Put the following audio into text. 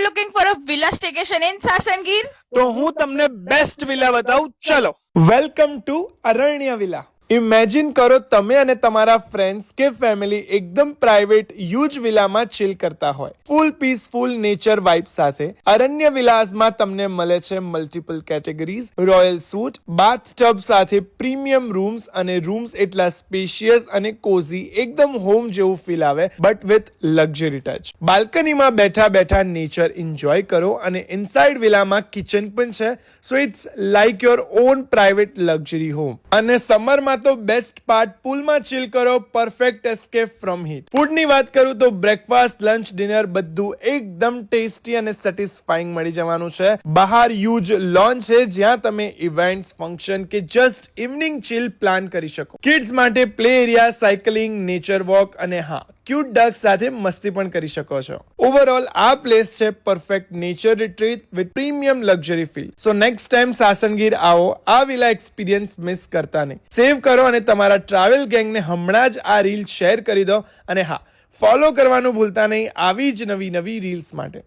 you looking for a villa staycation in Sasangir? તો હું તમને બેસ્ટ વિલા બતાવું. ચલો, welcome to Aranya villa. Imagine કરો તમે અને તમારા ફ્રેન્ડ્સ કે ફેમિલી એકદમ પ્રાઇવેટ હ્યુજ વિલામાં ચિલ કરતા હોય, ફૂલ પીસફુલ નેચર વાઇબ સાથે. અરણ્ય વિલાસમાં તમને મળે છે multiple categories, royal suit, bathtub સાથે પ્રીમિયમ રૂમ્સ, અને રૂમ્સ એટલા સ્પેશિયસ અને કોઝી, એકદમ હોમ જેવું ફીલ આવે, બટ વિથ લક્ઝરી ટચ. બાલ્કનીમાં બેઠા બેઠા નેચર એન્જોય કરો, અને ઇનસાઇડ વિલામાં કિચન પણ છે, so it's like your own private luxury home. અને સમરમાં તો બેસ્ટ પાર્ટ, પૂલમાં ચિલ કરો, પરફેક્ટ એસ્કેપ ફ્રોમ હીટ. ફૂડની વાત કરું તો બ્રેકફાસ્ટ, લંચ, ડિનર બધું એકદમ ટેસ્ટી અને સેટિસ્ફાઈંગ મળી જવાનું છે. બહાર હ્યુજ લોન છે જ્યાં તમે ઇવેન્ટ્સ, ફંક્શન કે જસ્ટ ઇવનિંગ ચિલ પ્લાન કરી શકો. કિડ્સ માટે play area, cycling, nature walk, અને હા, ક્યુટ ડગ સાથે મસ્તી પણ કરી શકો છો. ઓવરઓલ આ પ્લેસ છે perfect nature retreat with premium luxury feel. So next time Sasan Gir આવો, આ વિલા એક્સપિરિયન્સ મિસ કરતા નહીં. સેવ કરો અને તમારા ટ્રાવેલ ગેંગને હમણાં જ આ રીલ શેર કરી દો. અને હા, ફોલો કરવાનું ભૂલતા નહીં આવી જ નવી રીલ્સ માટે.